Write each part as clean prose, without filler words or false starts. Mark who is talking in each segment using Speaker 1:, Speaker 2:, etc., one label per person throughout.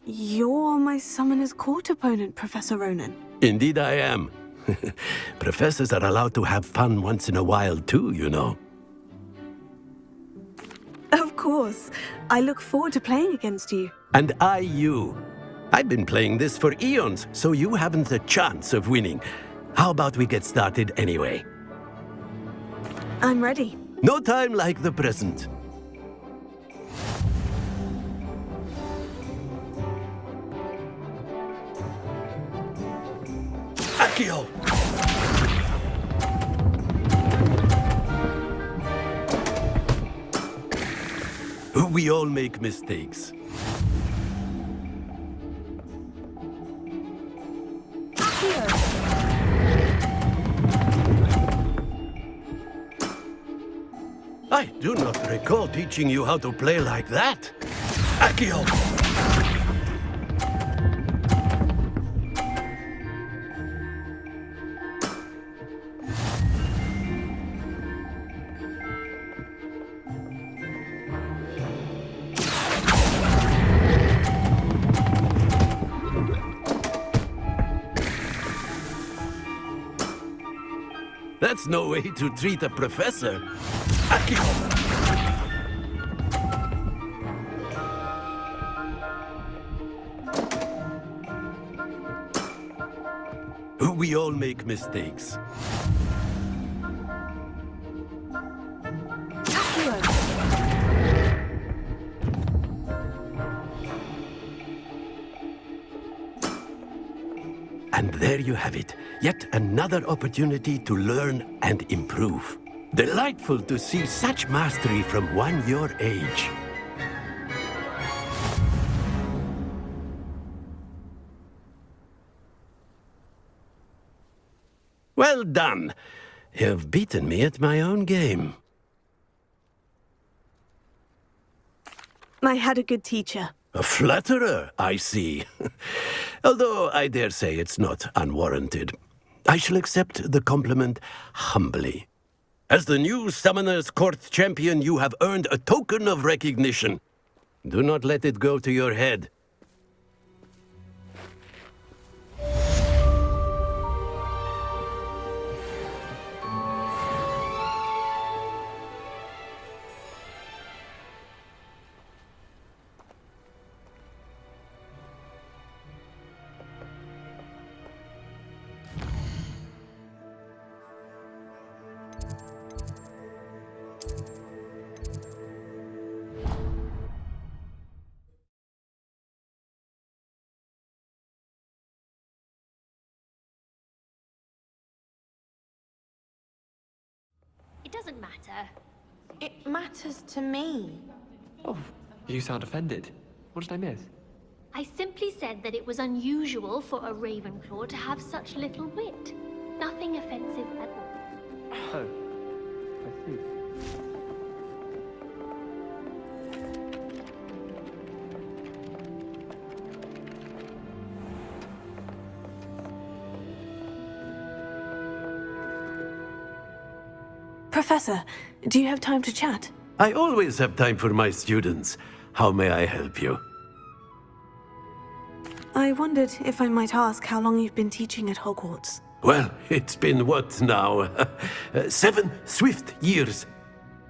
Speaker 1: You're my Summoner's Court opponent, Professor Ronan.
Speaker 2: Indeed I am. Professors are allowed to have fun once in a while too, you know.
Speaker 1: Of course. I look forward to playing against you.
Speaker 2: And I you. I've been playing this for eons, so you haven't a chance of winning. How about we get started anyway?
Speaker 1: I'm ready.
Speaker 2: No time like the present. Accio! We all make mistakes. I do not recall teaching you how to play like that. Accio! That's no way to treat a professor. Accio! We all make mistakes. And there you have it. Yet another opportunity to learn and improve. Delightful to see such mastery from one your age. Well done. You've beaten me at my own game.
Speaker 1: I had a good teacher.
Speaker 2: A flatterer, I see. Although I dare say it's not unwarranted. I shall accept the compliment humbly. As the new Summoner's Court champion, you have earned a token of recognition. Do not let it go to your head.
Speaker 3: It doesn't matter.
Speaker 4: It matters to me.
Speaker 5: Oh, you sound offended. What did I miss?
Speaker 3: I simply said that it was unusual for a Ravenclaw to have such little wit. Nothing offensive at all.
Speaker 5: Oh, I see.
Speaker 1: Professor, do you have time to chat?
Speaker 2: I always have time for my students. How may I help you?
Speaker 1: I wondered if I might ask how long you've been teaching at Hogwarts.
Speaker 2: Well, it's been what now? 7 swift years.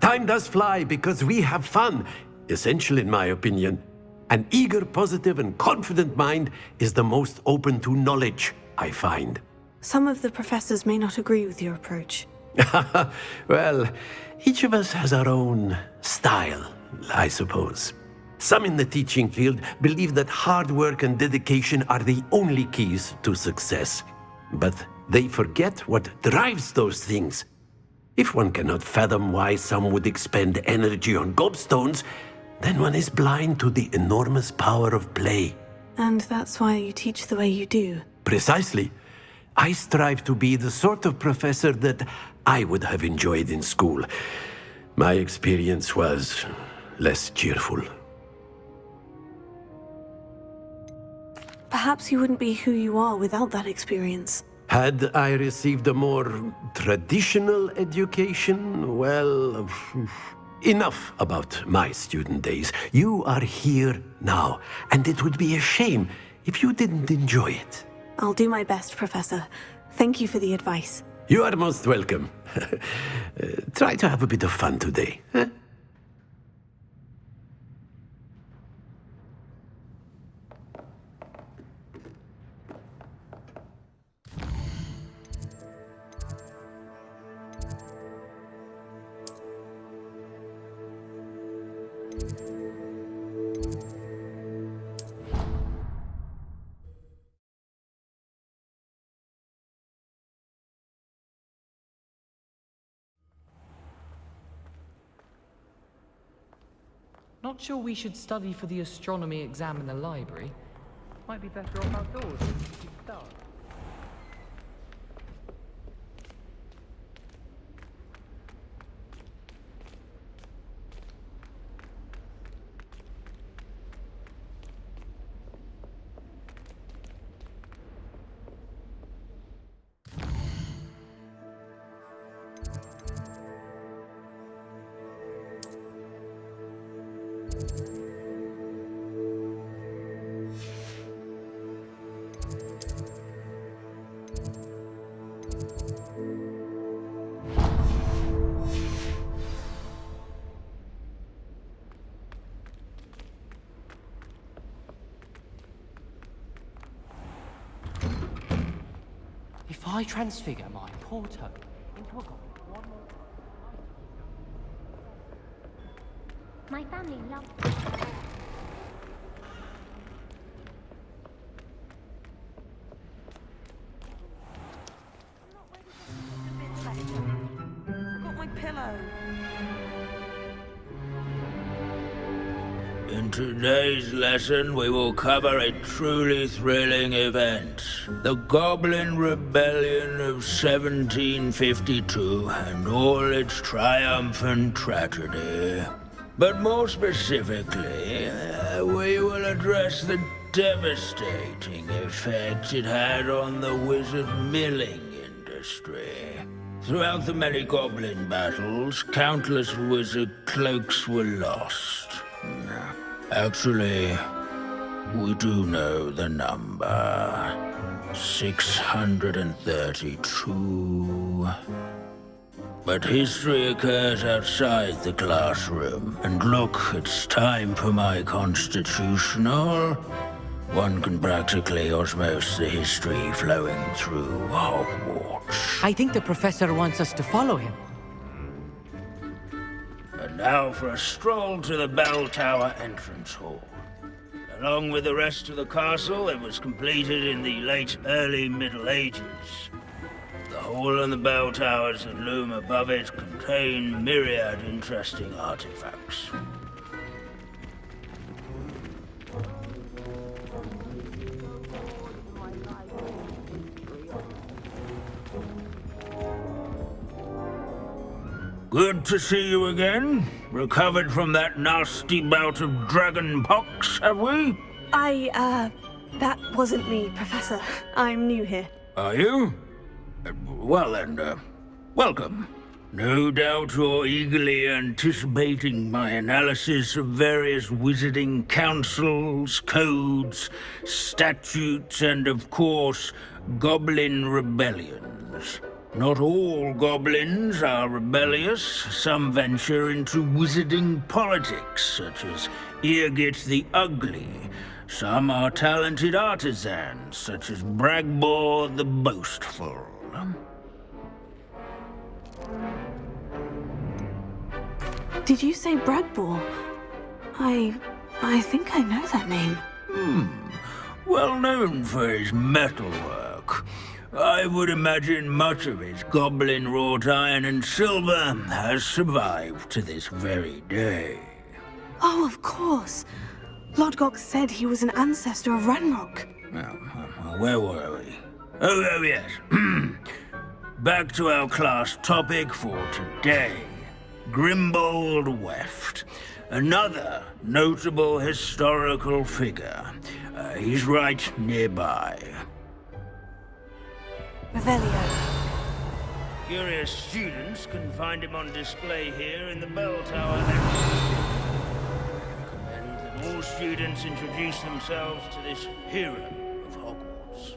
Speaker 2: Time does fly because we have fun. Essential in my opinion. An eager, positive and confident mind is the most open to knowledge, I find.
Speaker 1: Some of the professors may not agree with your approach.
Speaker 2: Well, each of us has our own style, I suppose. Some in the teaching field believe that hard work and dedication are the only keys to success. But they forget what drives those things. If one cannot fathom why some would expend energy on gobstones, then one is blind to the enormous power of play.
Speaker 1: And that's why you teach the way you do.
Speaker 2: Precisely. I strive to be the sort of professor that I would have enjoyed in school. My experience was less cheerful.
Speaker 1: Perhaps you wouldn't be who you are without that experience.
Speaker 2: Had I received a more traditional education, well, Enough about my student days. You are here now, and it would be a shame if you didn't enjoy it.
Speaker 1: I'll do my best, Professor. Thank you for the advice.
Speaker 2: You are most welcome. Try to have a bit of fun today. Huh?
Speaker 6: Not sure we should study for the astronomy exam in the library. Might be better off outdoors. It's dark.
Speaker 7: If I transfigure my poor toe into a goblin one more
Speaker 3: My family loves
Speaker 4: I got my pillow.
Speaker 8: In today's lesson, we will cover a truly thrilling event. The Goblin Rebellion of 1752 and all its triumphant tragedy. But more specifically, we will address the devastating effect it had on the wizard milling industry. Throughout the many goblin battles, countless wizard cloaks were lost. Actually, we do know the number. 632. But history occurs outside the classroom. And look, it's time for my constitutional. One can practically osmose the history flowing through Hogwarts.
Speaker 7: I think the professor wants us to follow him.
Speaker 8: And now for a stroll to the bell tower entrance hall. Along with the rest of the castle, it was completed in the late early Middle Ages. The hall and the bell towers that loom above it contain myriad interesting artifacts. Good to see you again. Recovered from that nasty bout of dragon pox, have we?
Speaker 1: That wasn't me, Professor. I'm new here.
Speaker 8: Are you? Well then, welcome. No doubt you're eagerly anticipating my analysis of various wizarding councils, codes, statutes, and of course, goblin rebellions. Not all goblins are rebellious. Some venture into wizarding politics, such as Eargit the Ugly. Some are talented artisans, such as Bragbor the Boastful.
Speaker 1: Did you say Bragbor? I think I know that name.
Speaker 8: Well known for his metalwork. I would imagine much of his goblin wrought iron and silver has survived to this very day.
Speaker 1: Oh, of course. Lodgok said he was an ancestor of Ranrock.
Speaker 8: Where were we? Oh yes. Back to our class topic for today. Grimbold Weft. Another notable historical figure. He's right nearby.
Speaker 1: Revelio.
Speaker 8: Curious students can find him on display here in the bell tower entrance. I recommend that all students introduce themselves to this hero of Hogwarts.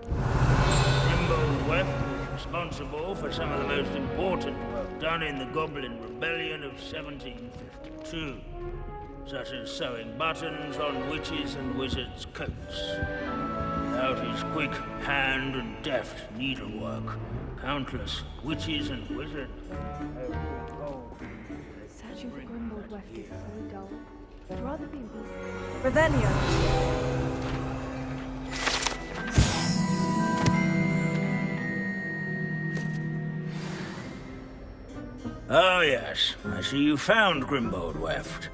Speaker 8: Grimbold Weft was responsible for some of the most important work done in the Goblin Rebellion of 1752, such as sewing buttons on witches' and wizards' coats. Without his quick hand and deft needlework, countless witches and wizards.
Speaker 1: Searching for Grimbold Weft is so dull. I'd rather be Revelio.
Speaker 8: Oh yes, I see you found Grimbold Weft.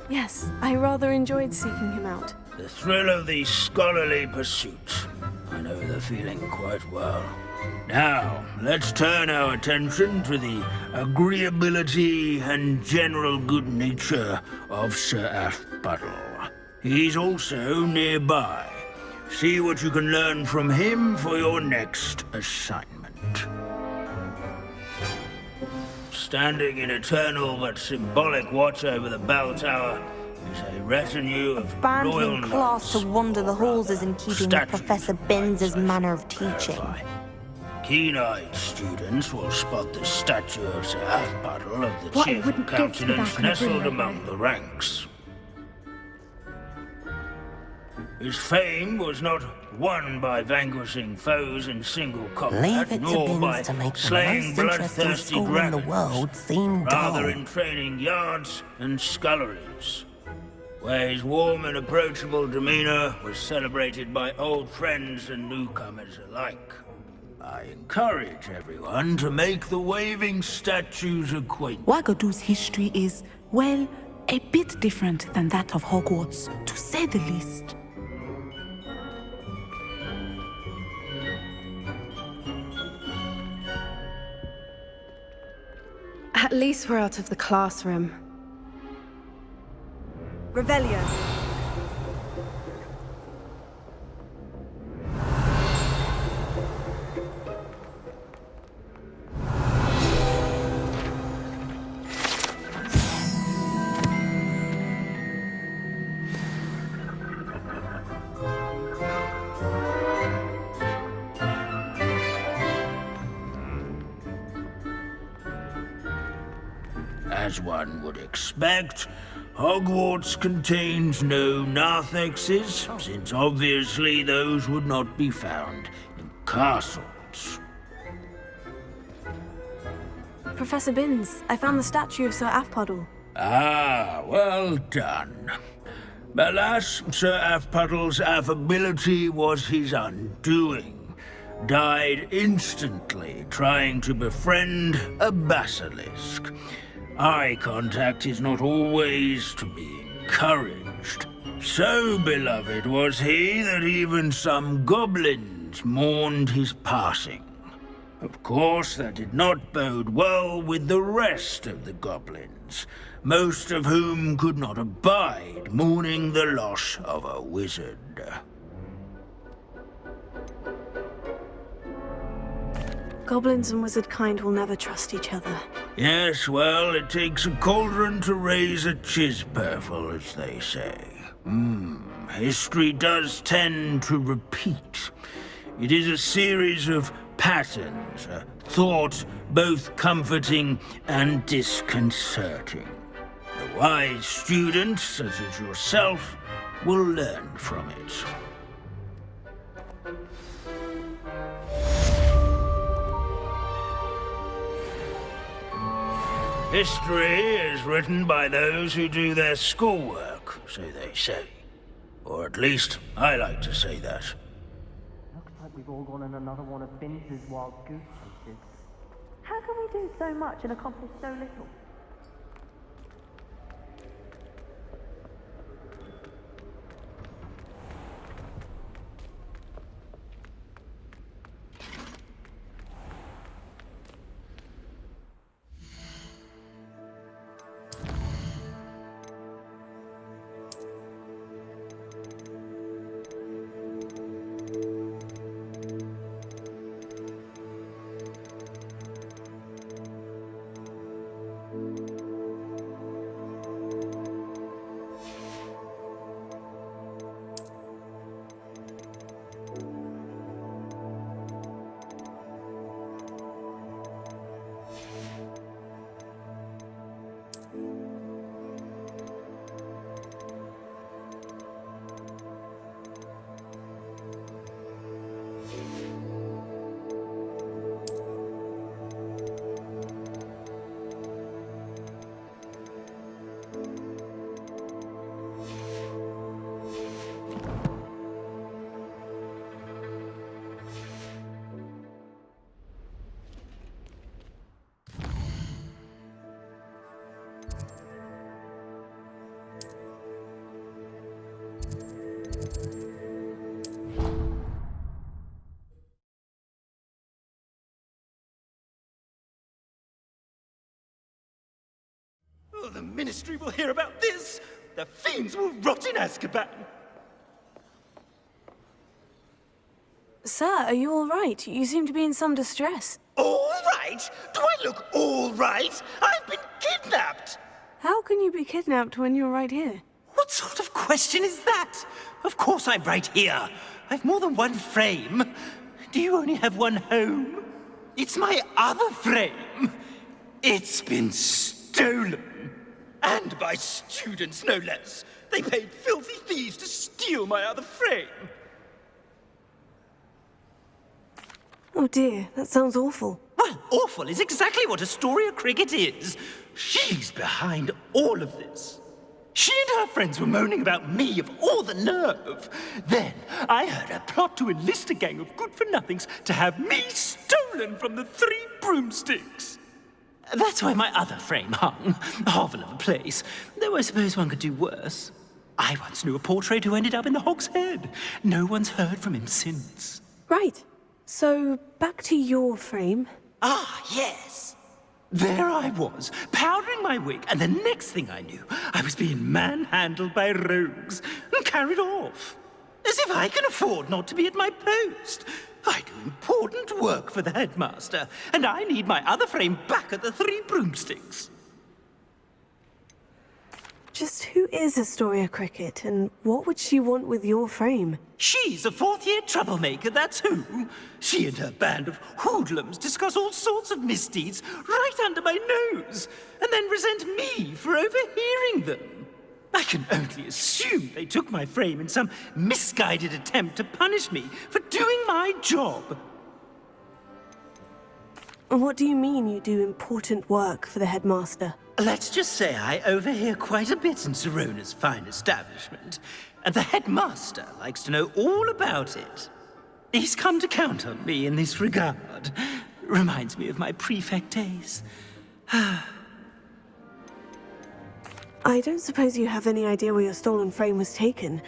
Speaker 1: Yes, I rather enjoyed seeking him out.
Speaker 8: The thrill of the scholarly pursuit. I know the feeling quite well. Now, let's turn our attention to the agreeability and general good nature of Sir Athbuttle. He's also nearby. See what you can learn from him for your next assignment. Standing in eternal but symbolic watch over the bell tower is a retinue of royal
Speaker 4: Abandoning class
Speaker 8: knights.
Speaker 4: to wander the halls is in keeping with
Speaker 8: Statues
Speaker 4: Professor
Speaker 8: of
Speaker 4: Binns'
Speaker 8: knights, I
Speaker 4: manner of
Speaker 8: should
Speaker 4: teaching.
Speaker 8: clarify. Keen-eyed students will spot the statue of Sir Athbuttle of the
Speaker 1: What I
Speaker 8: cheerful
Speaker 1: wouldn't give to be
Speaker 8: countenance
Speaker 1: back on a
Speaker 8: nestled
Speaker 1: brilliant
Speaker 8: among
Speaker 1: way.
Speaker 8: the ranks. His fame was not won by vanquishing foes in single combat,
Speaker 7: Leave it to
Speaker 8: nor by
Speaker 7: Binns to make the
Speaker 8: slaying
Speaker 7: most interesting
Speaker 8: bloodthirsty
Speaker 7: school in the
Speaker 8: dragons,
Speaker 7: world seem
Speaker 8: rather
Speaker 7: dull.
Speaker 8: in training yards and sculleries, where his warm and approachable demeanor was celebrated by old friends and newcomers alike. I encourage everyone to make the waving statue's acquaintance.
Speaker 9: Wagadu's history is, well, a bit different than that of Hogwarts, to say the least.
Speaker 1: At least we're out of the classroom. Revelio.
Speaker 8: As one would expect, Hogwarts contains no narthexes, since obviously those would not be found in castles.
Speaker 1: Professor Binns, I found the statue of Sir Athbuttle.
Speaker 8: Ah, well done. Alas, Sir Athpuddle's affability was his undoing. Died instantly trying to befriend a basilisk. Eye contact is not always to be encouraged. So beloved was he that even some goblins mourned his passing. Of course, that did not bode well with the rest of the goblins, most of whom could not abide mourning the loss of a wizard.
Speaker 1: Goblins and wizard kind will never trust each other.
Speaker 8: Yes, well, it takes a cauldron to raise a chisperful, as they say. History does tend to repeat. It is a series of patterns, a thought both comforting and disconcerting. The wise student, such as yourself, will learn from it. History is written by those who do their schoolwork, so they say. Or at least, I like to say that.
Speaker 7: Looks like we've all gone on another one of Binns' wild goose chases.
Speaker 4: How can we do so much and accomplish so little?
Speaker 10: Ministry will hear about this. The fiends will rot in Azkaban.
Speaker 1: Sir, are you all right? You seem to be in some distress.
Speaker 10: All right? Do I look all right? I've been kidnapped.
Speaker 1: How can you be kidnapped when you're right here?
Speaker 10: What sort of question is that? Of course I'm right here. I've more than one frame. Do you only have one home? It's my other frame. It's been stolen. And by students, no less. They paid filthy thieves to steal my other frame.
Speaker 1: Oh dear, that sounds awful.
Speaker 10: Well, awful is exactly what Astoria Cricket is. She's behind all of this. She and her friends were moaning about me of all the nerve. Then I heard her plot to enlist a gang of good-for-nothings to have me stolen from the Three Broomsticks. That's why my other frame hung. A hovel of a place. Though I suppose one could do worse. I once knew a portrait who ended up in the Hog's Head. No one's heard from him since.
Speaker 1: Right. So, back to your frame.
Speaker 10: Ah, yes. There I was, powdering my wig, and the next thing I knew, I was being manhandled by rogues and carried off. As if I can afford not to be at my post. I do important work for the headmaster, and I need my other frame back at the Three Broomsticks.
Speaker 1: Just who is Astoria Cricket, and what would she want with your frame?
Speaker 10: She's a fourth-year troublemaker, that's who. She and her band of hoodlums discuss all sorts of misdeeds right under my nose, and then resent me for overhearing them. I can only assume they took my frame in some misguided attempt to punish me for doing my job.
Speaker 1: What do you mean you do important work for the headmaster?
Speaker 10: Let's just say I overhear quite a bit in Sirona's fine establishment, and the headmaster likes to know all about it. He's come to count on me in this regard. Reminds me of my prefect days.
Speaker 1: I don't suppose you have any idea where your stolen frame was taken.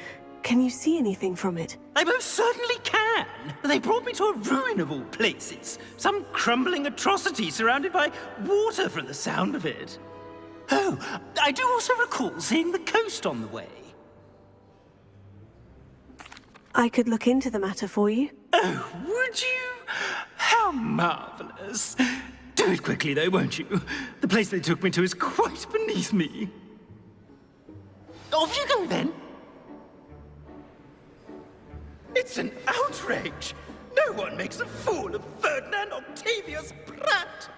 Speaker 1: Can you see anything from it?
Speaker 10: I most certainly can. They brought me to a ruin of all places. Some crumbling atrocity surrounded by water from the sound of it. Oh, I do also recall seeing the coast on the way.
Speaker 1: I could look into the matter for you.
Speaker 10: Oh, would you? How marvelous. Do it quickly, though, won't you? The place they took me to is quite beneath me. Off you go, then. It's an outrage. No one makes a fool of Ferdinand Octavius Pratt.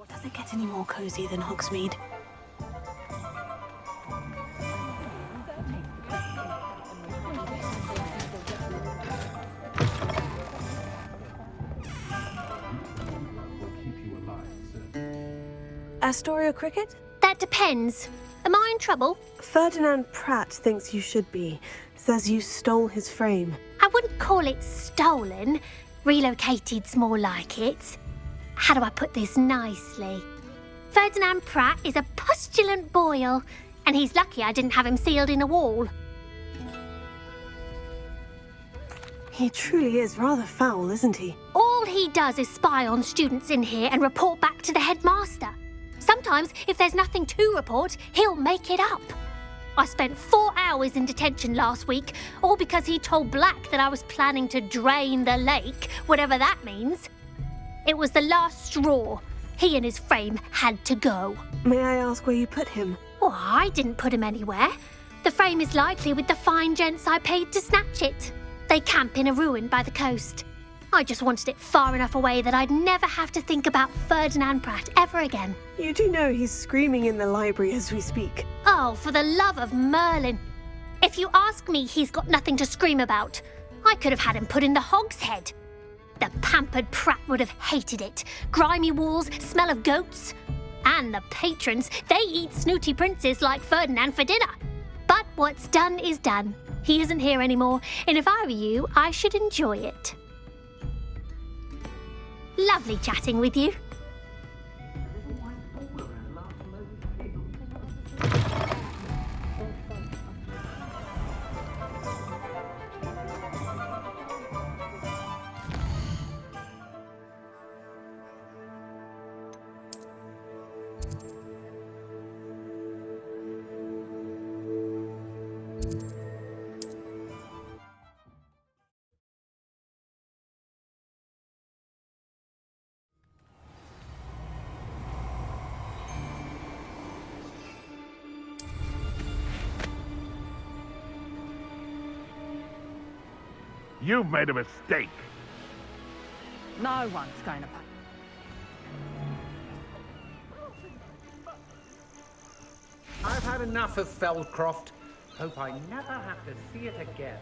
Speaker 1: Does it get any more cozy than Hogsmeade? Astoria Cricket?
Speaker 3: That depends. Am I in trouble?
Speaker 1: Ferdinand Pratt thinks you should be. Says you stole his frame.
Speaker 3: I wouldn't call it stolen. Relocated's more like it. How do I put this nicely? Ferdinand Pratt is a postulant boil, and he's lucky I didn't have him sealed in a wall.
Speaker 1: He truly is rather foul, isn't he?
Speaker 3: All he does is spy on students in here and report back to the headmaster. Sometimes, if there's nothing to report, he'll make it up. I spent 4 hours in detention last week, all because he told Black that I was planning to drain the lake, whatever that means. It was the last straw. He and his frame had to go.
Speaker 1: May I ask where you put him?
Speaker 3: Oh, I didn't put him anywhere. The frame is likely with the fine gents I paid to snatch it. They camp in a ruin by the coast. I just wanted it far enough away that I'd never have to think about Ferdinand Pratt ever again.
Speaker 1: You do know he's screaming in the library as we speak.
Speaker 3: Oh, for the love of Merlin. If you ask me, he's got nothing to scream about. I could have had him put in the Hog's Head. The pampered Pratt would have hated it. Grimy walls, smell of goats. And the patrons, they eat snooty princes like Ferdinand for dinner. But what's done is done. He isn't here anymore, and if I were you, I should enjoy it. Lovely chatting with you.
Speaker 11: you've made a mistake.
Speaker 12: No one's going to pay.
Speaker 13: I've had enough of Feldcroft. Hope I never have to see it again.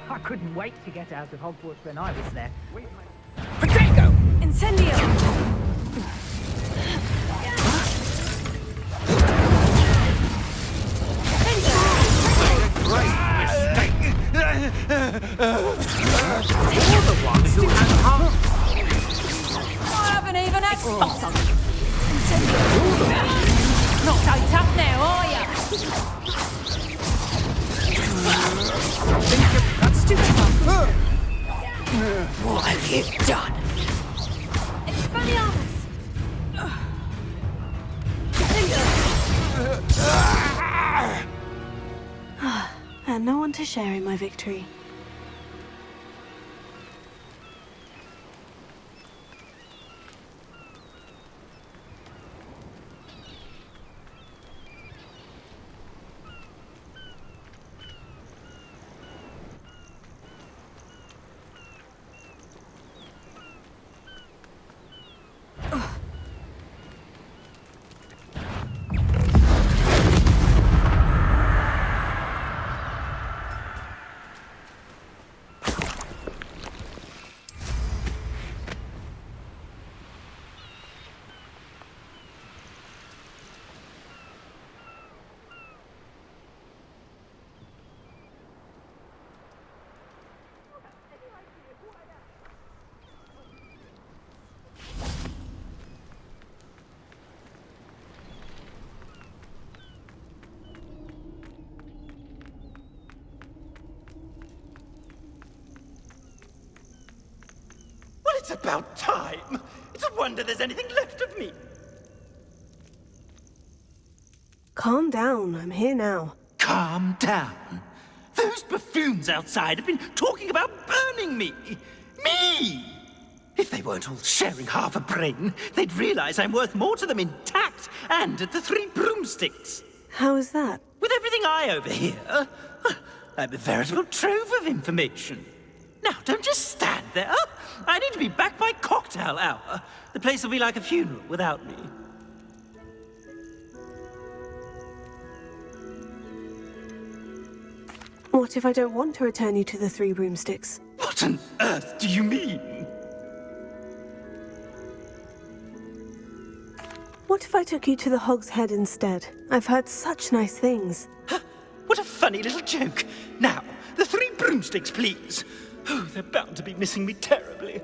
Speaker 12: I couldn't wait to get out of Hogwarts when I was there.
Speaker 9: Potato! Incendio!
Speaker 13: You're the one who had heart.
Speaker 12: I haven't even had spots on you. Not so tough now, are ya?
Speaker 9: That's stupid. What have you done?
Speaker 3: Expelliarmus!
Speaker 1: And no one to share in my victory.
Speaker 10: It's about time. It's a wonder there's anything left of me.
Speaker 1: Calm down, I'm here now.
Speaker 10: Calm down. Those buffoons outside have been talking about burning me. Me! If they weren't all sharing half a brain, they'd realize I'm worth more to them intact and at the Three Broomsticks.
Speaker 1: How is that?
Speaker 10: With everything I overhear, I'm a veritable trove of information. Now, don't just stand there. I need to be back by cocktail hour. The place will be like a funeral without me.
Speaker 1: What if I don't want to return you to the Three Broomsticks?
Speaker 10: What on earth do you mean?
Speaker 1: What if I took you to the Hog's Head instead? I've heard such nice things.
Speaker 10: What a funny little joke. Now, the Three Broomsticks, please. Oh, they're bound to be missing me terribly.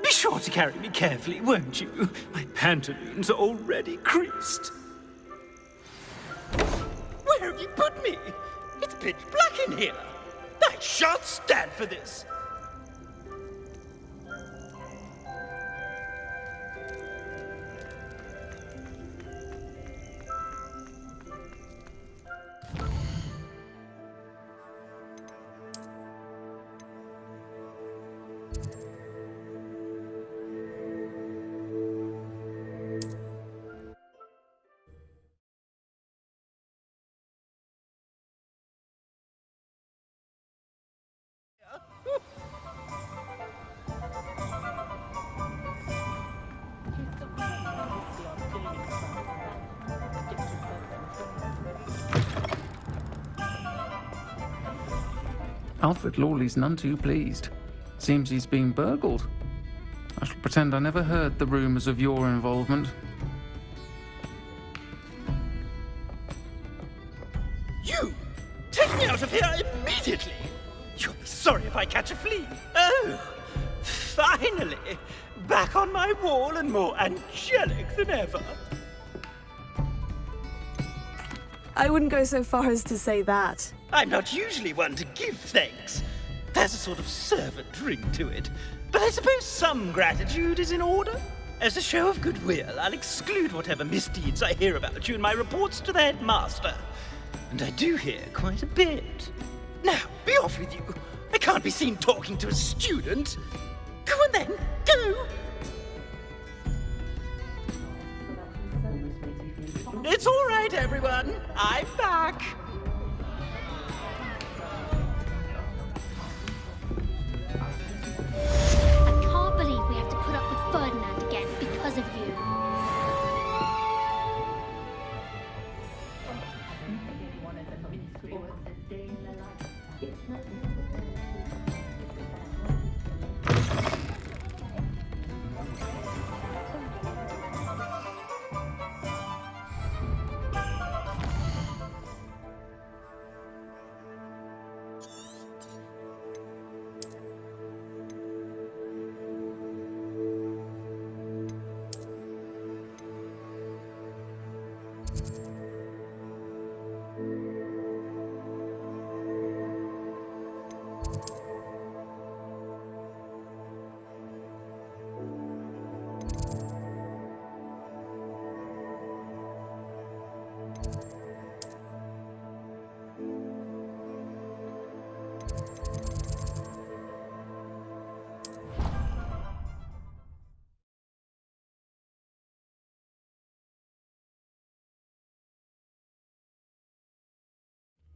Speaker 10: Be sure to carry me carefully, won't you? My pantaloons are already creased. Where have you put me? It's pitch black in here. I shan't stand for this.
Speaker 6: Alfred Lawley's none too pleased. Seems he's been burgled. I shall pretend I never heard the rumours of your involvement.
Speaker 10: You! Take me out of here immediately! You'll be sorry if I catch a flea. Oh! Finally! Back on my wall and more angelic than ever.
Speaker 1: I wouldn't go so far as to say that.
Speaker 10: I'm not usually one to give thanks. There's a sort of servant ring to it. But I suppose some gratitude is in order. As a show of goodwill, I'll exclude whatever misdeeds I hear about you in my reports to the headmaster. And I do hear quite a bit. Now, be off with you. I can't be seen talking to a student. Go on then, go! everyone! I'm back!
Speaker 3: I can't believe we have to put up with Ferdinand again because of you.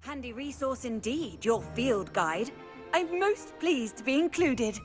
Speaker 11: Handy resource indeed, your field guide. I'm most pleased to be included.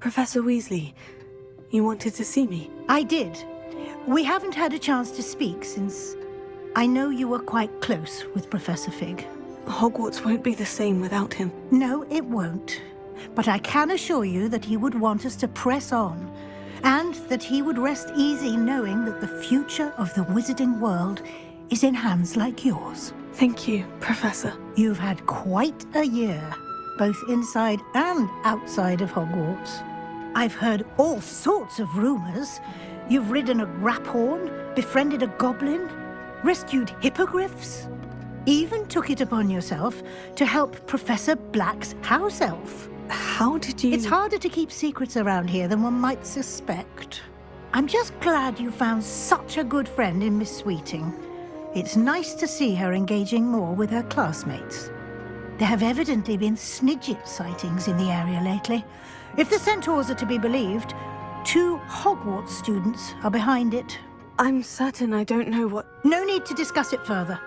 Speaker 1: Professor Weasley, you wanted to see me?
Speaker 14: I did. We haven't had a chance to speak since I know you were quite close with Professor Fig.
Speaker 1: Hogwarts won't be the same without him.
Speaker 14: No, it won't. But I can assure you that he would want us to press on, and that he would rest easy knowing that the future of the wizarding world is in hands like yours.
Speaker 1: Thank you, Professor.
Speaker 14: You've had quite a year, both inside and outside of Hogwarts. I've heard all sorts of rumors. You've ridden a graphorn, befriended a goblin, rescued hippogriffs, even took it upon yourself to help Professor Black's house elf.
Speaker 1: How did you...
Speaker 14: It's harder to keep secrets around here than one might suspect. I'm just glad you found such a good friend in Miss Sweeting. It's nice to see her engaging more with her classmates. There have evidently been Snidget sightings in the area lately. If the centaurs are to be believed, 2 Hogwarts students are behind it.
Speaker 1: I'm certain I don't know what...
Speaker 14: No need to discuss it further.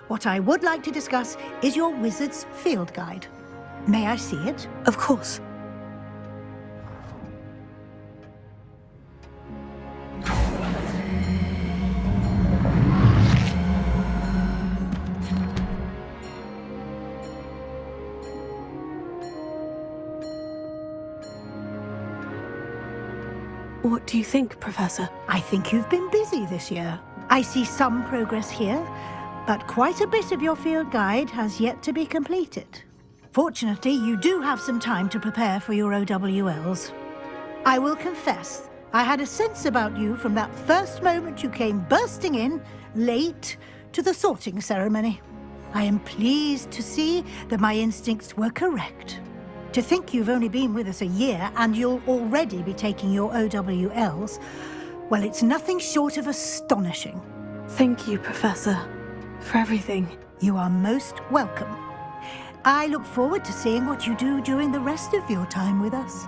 Speaker 14: What I would like to discuss is your wizard's field guide. May I see it?
Speaker 1: Of course. What do you think, Professor?
Speaker 14: I think you've been busy this year. I see some progress here, but quite a bit of your field guide has yet to be completed. Fortunately, you do have some time to prepare for your OWLs. I will confess, I had a sense about you from that first moment you came bursting in, late, to the sorting ceremony. I am pleased to see that my instincts were correct. To think you've only been with us a year and you'll already be taking your OWLs, well, it's nothing short of astonishing.
Speaker 1: Thank you, Professor, for everything.
Speaker 14: You are most welcome. I look forward to seeing what you do during the rest of your time with us.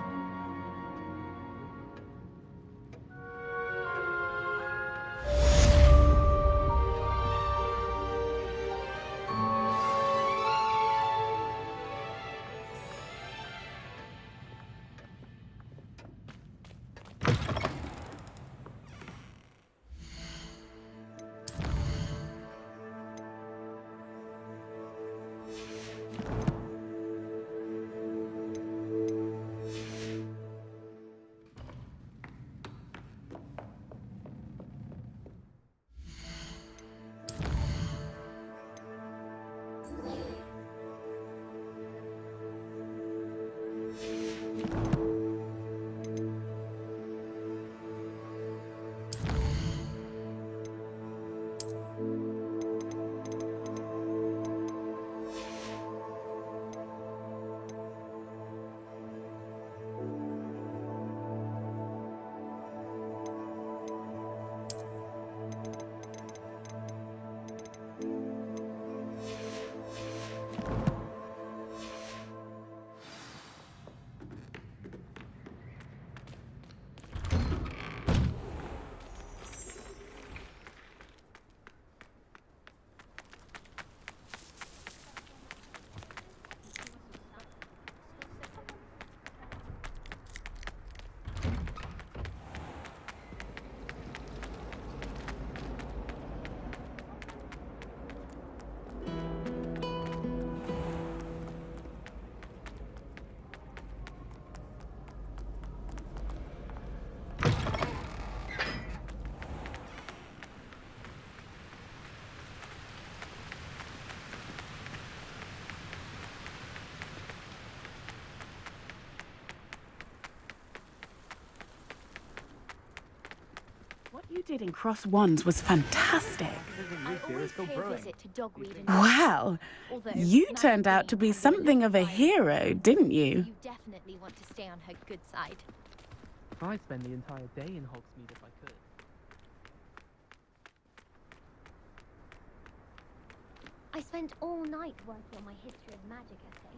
Speaker 15: You did in Cross Wands was fantastic.
Speaker 3: I always pay a visit to Dogweed and
Speaker 15: Wow.
Speaker 3: although
Speaker 15: You
Speaker 3: Matt
Speaker 15: turned out to be something of a hero, didn't you?
Speaker 3: You definitely want to stay on her good side.
Speaker 5: I'd spend the entire day in Hogsmeade if I could.
Speaker 3: I spent all night working on my history of magic essay.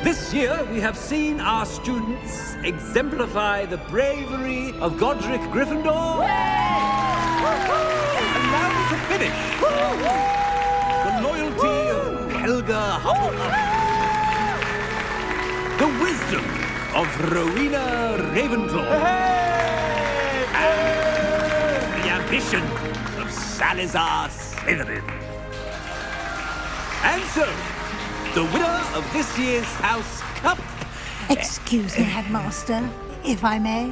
Speaker 16: This year, we have seen our students exemplify the bravery of Godric Gryffindor. And now to finish, the loyalty of Helga Hufflepuff. The wisdom of Rowena Ravenclaw. And the ambition of Salazar Slytherin. And so, the winner of this year's House Cup...
Speaker 14: Excuse me, Headmaster, if I may.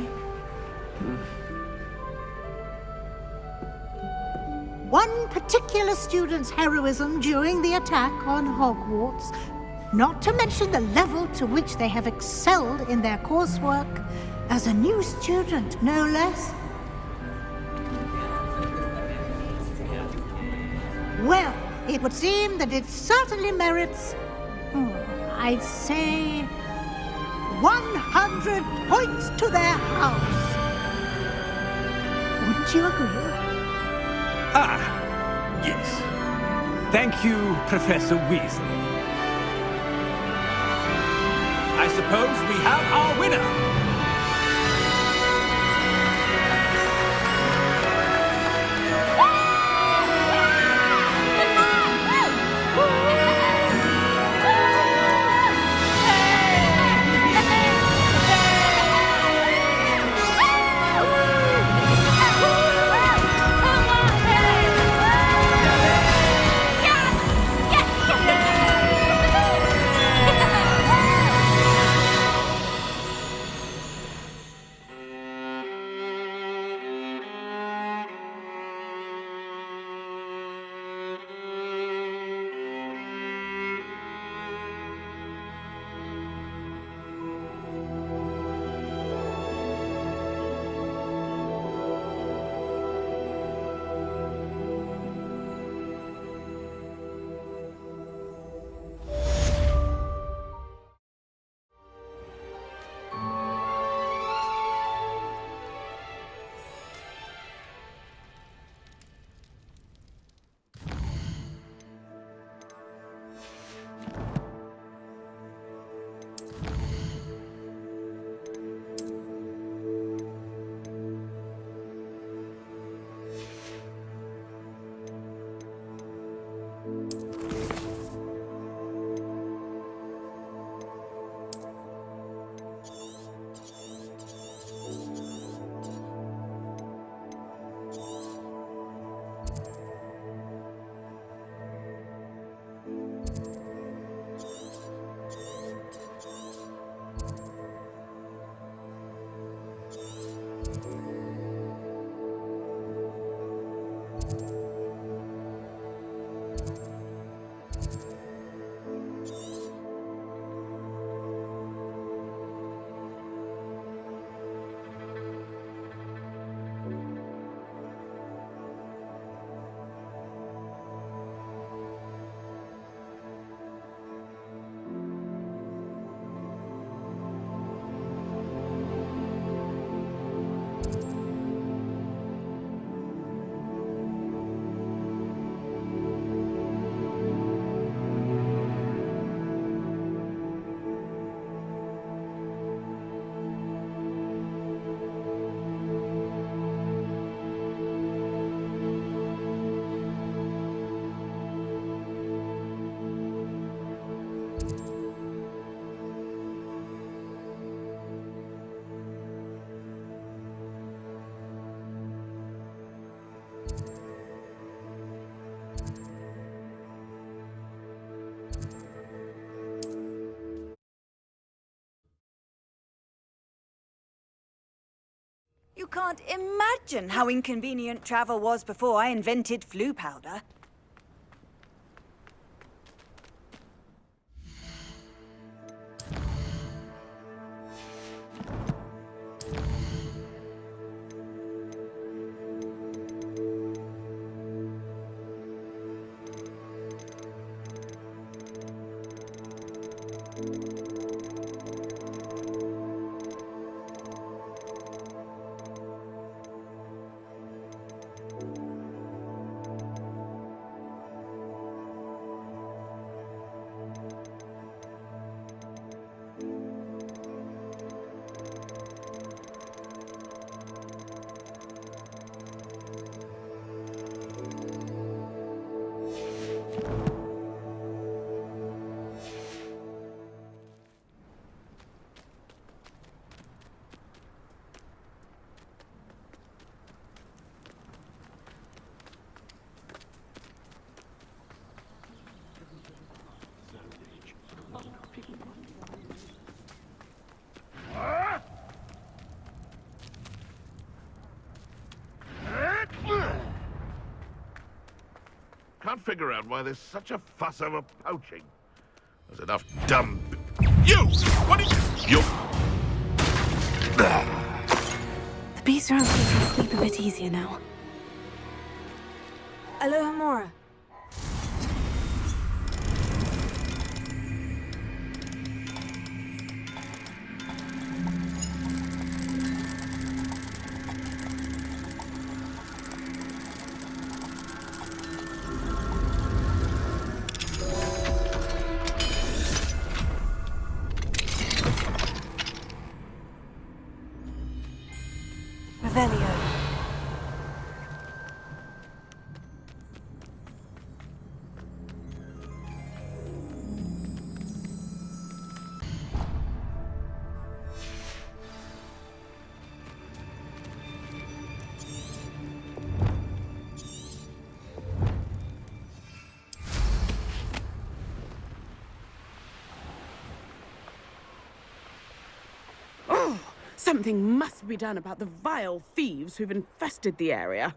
Speaker 14: One particular student's heroism during the attack on Hogwarts, not to mention the level to which they have excelled in their coursework, as a new student, no less. Well, it would seem that it certainly merits... I'd say 100 points to their house. Wouldn't you agree?
Speaker 16: Ah, yes. Thank you, Professor Weasley. I suppose we have our winner.
Speaker 11: can't imagine how inconvenient travel was before I invented flu powder.
Speaker 17: Can't figure out why there's such a fuss over poaching. There's enough dumb... You! What are you...
Speaker 1: The beast around here can sleep a bit easier now.
Speaker 11: Aloha Mora.
Speaker 15: Something must be done about the vile thieves who've infested the area.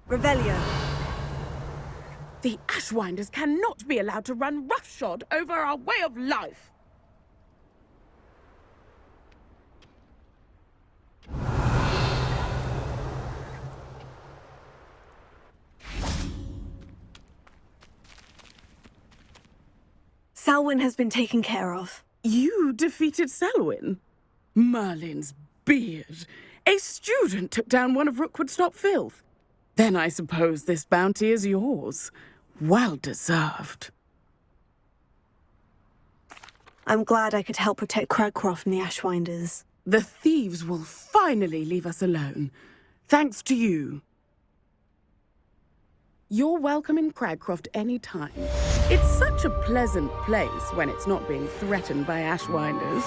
Speaker 11: Revelio.
Speaker 15: The Ashwinders cannot be allowed to run roughshod over our way of life.
Speaker 1: Selwyn has been taken care of.
Speaker 15: You defeated Selwyn? Merlin's beard. A student took down one of Rookwood's top filth. Then I suppose this bounty is yours. Well deserved.
Speaker 1: I'm glad I could help protect Cragcroft from the Ashwinders.
Speaker 15: The thieves will finally leave us alone. Thanks to you. You're welcome in Cragcroft any time. It's such a pleasant place when it's not being threatened by Ashwinders.